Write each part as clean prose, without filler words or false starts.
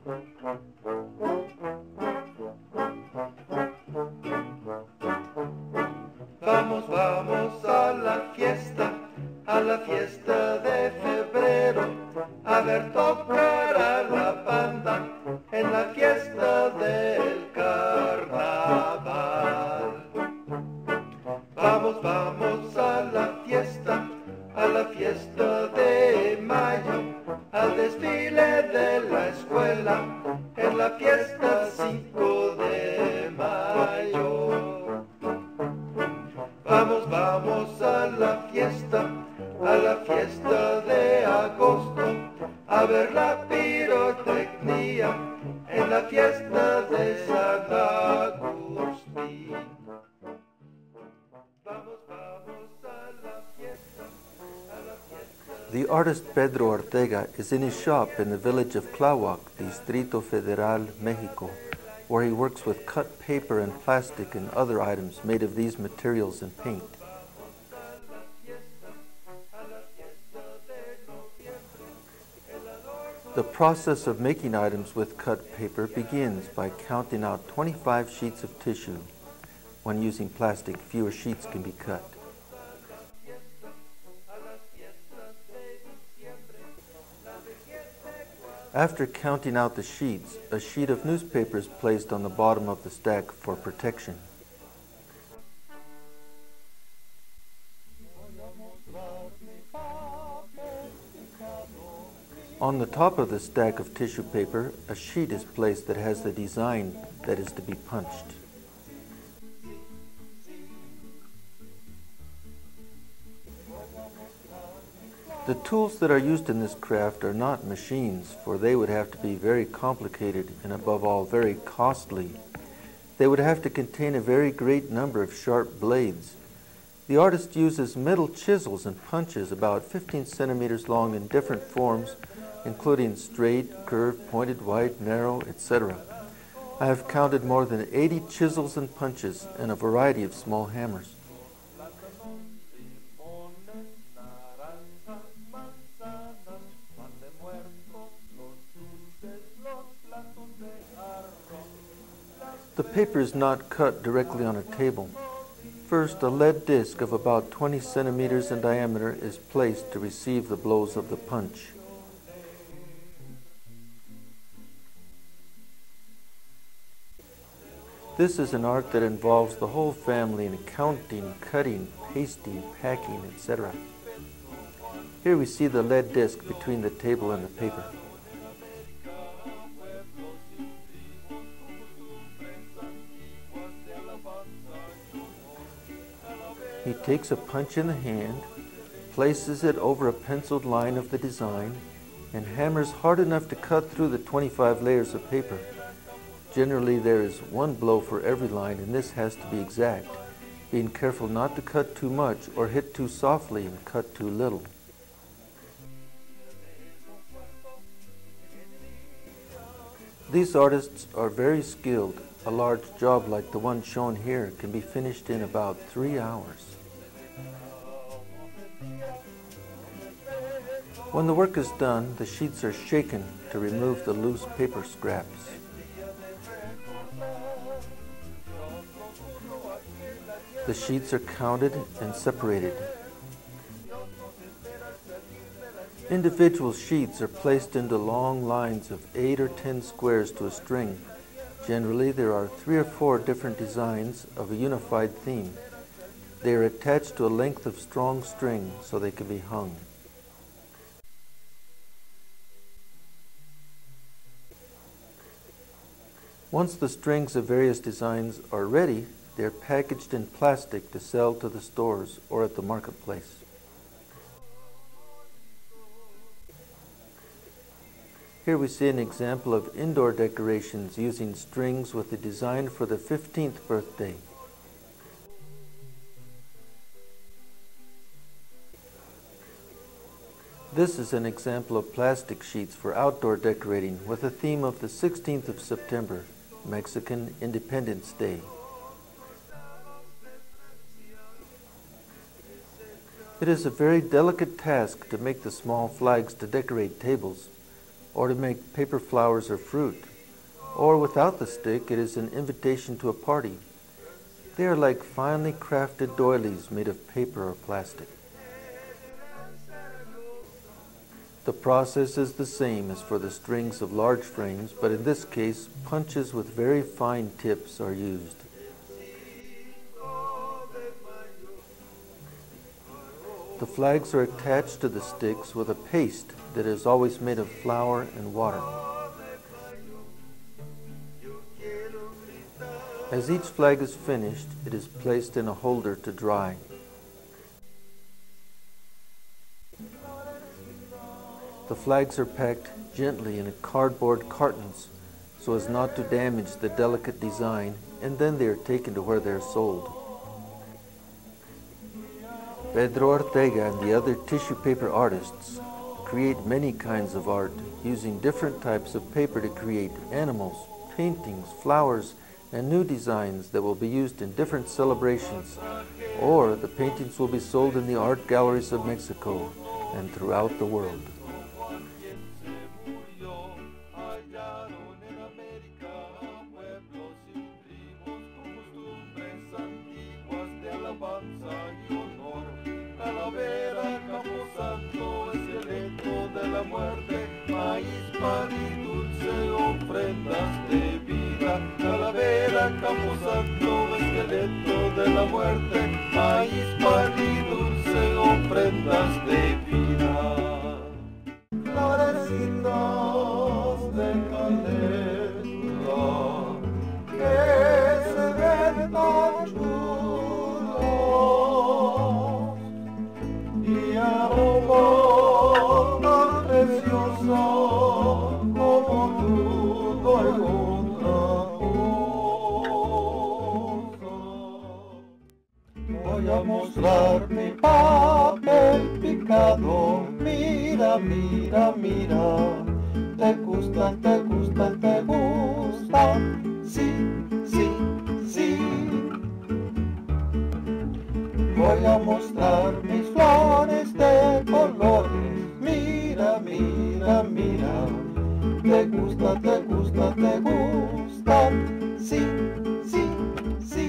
Vamos, vamos a la fiesta de febrero, a ver tocar a la banda en la fiesta del carnaval. Vamos, vamos a la fiesta de mayo, al desfile de la escuela, en la fiesta 5 de mayo. Vamos, vamos a la fiesta de agosto, a ver la pirotecnia, en la fiesta de San Agustín. Vamos, vamos a la fiesta. The artist Pedro Ortega is in his shop in the village of Tláhuac, Distrito Federal, Mexico, where he works with cut paper and plastic and other items made of these materials and paint. The process of making items with cut paper begins by counting out 25 sheets of tissue. When using plastic, fewer sheets can be cut. After counting out the sheets, a sheet of newspaper is placed on the bottom of the stack for protection. On the top of the stack of tissue paper, a sheet is placed that has the design that is to be punched. The tools that are used in this craft are not machines, for they would have to be very complicated and above all very costly. They would have to contain a very great number of sharp blades. The artist uses metal chisels and punches about 15 centimeters long in different forms, including straight, curved, pointed, wide, narrow, etc. I have counted more than 80 chisels and punches and a variety of small hammers. The paper is not cut directly on a table. First, a lead disc of about 20 centimeters in diameter is placed to receive the blows of the punch. This is an art that involves the whole family in counting, cutting, pasting, packing, etc. Here we see the lead disc between the table and the paper. He takes a punch in the hand, places it over a penciled line of the design, and hammers hard enough to cut through the 25 layers of paper. Generally, there is one blow for every line, and this has to be exact, being careful not to cut too much or hit too softly and cut too little. These artists are very skilled. A large job like the one shown here can be finished in about 3 hours. When the work is done, the sheets are shaken to remove the loose paper scraps. The sheets are counted and separated. Individual sheets are placed into long lines of 8 or 10 squares to a string. Generally, there are 3 or 4 different designs of a unified theme. They are attached to a length of strong string so they can be hung. Once the strings of various designs are ready, they are packaged in plastic to sell to the stores or at the marketplace. Here we see an example of indoor decorations using strings with the design for the 15th birthday. This is an example of plastic sheets for outdoor decorating with a theme of the 16th of September, Mexican Independence Day. It is a very delicate task to make the small flags to decorate tables. or to make paper flowers or fruit. Or without the stick, it is an invitation to a party. They are like finely crafted doilies made of paper or plastic. The process is the same as for the strings of large frames, but in this case, punches with very fine tips are used. The flags are attached to the sticks with a paste that is always made of flour and water. As each flag is finished, it is placed in a holder to dry. The flags are packed gently in cardboard cartons so as not to damage the delicate design, and then they are taken to where they are sold. Pedro Ortega and the other tissue paper artists create many kinds of art using different types of paper to create animals, paintings, flowers, and new designs that will be used in different celebrations, or the paintings will be sold in the art galleries of Mexico and throughout the world. Calavera, camposanto, esqueleto de la muerte, maíz, pan y dulce, ofrendas de vida. Calavera, camposanto, esqueleto de la muerte, maíz, pan y dulce, ofrendas de vida. Florecitos de caléndula, que se ven tan chulos y aroma tan precioso como tú no hay otra cosa. Voy a mostrar mi papel picado, mira, mira, mira, te gustan, te gustan, te gustan, sí, sí, sí. Voy a mostrar mis flores de colores, mira, mira, mira, te gusta, te gusta, te gustan, sí, sí, sí.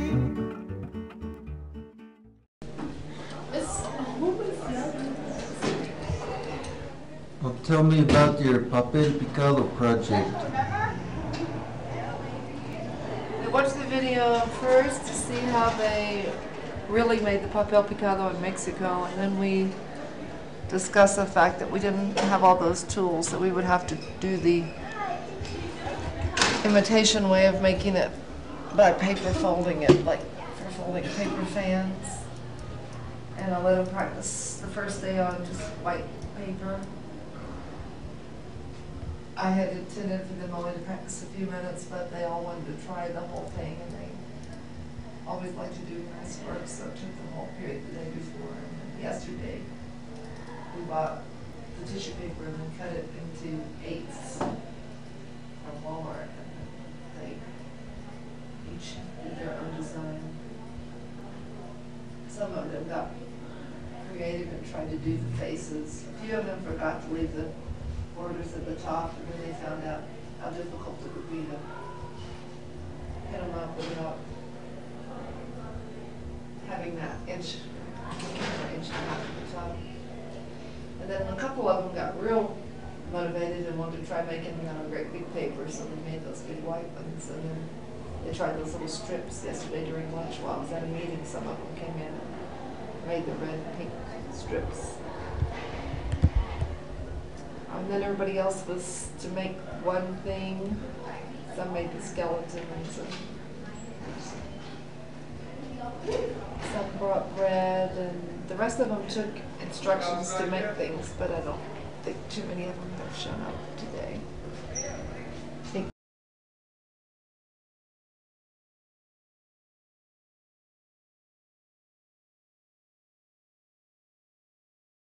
Well, tell me about your Papel Picado project. We watched the video first to see how they really made the Papel Picado in Mexico, and then we discussed the fact that we didn't have all those tools, that we would have to do the imitation way of making it by paper folding it, like for folding paper fans. And I let them practice the first day on just white paper. I had intended for them only to practice a few minutes, but they all wanted to try the whole thing, and they always like to do nice work, so it took the whole period the day before. And then yesterday, we bought the tissue paper and then cut it into eighths from Walmart, and then they each did their own design. Some of them got creative and tried to do the faces. A few of them forgot to leave the borders at the top, and then they found out how difficult it would be to pin them up without having that inch and a half at the top. And then a couple of them got real motivated and wanted to try making them on a great big paper, so they made those big white ones. And then they tried those little strips yesterday during lunch while I was at a meeting. Some of them came in and made the red and pink strips. And then everybody else was to make one thing. Some made the skeleton, and some brought bread, and the rest of them took instructions to make things, but I don't think too many of them have shown up today.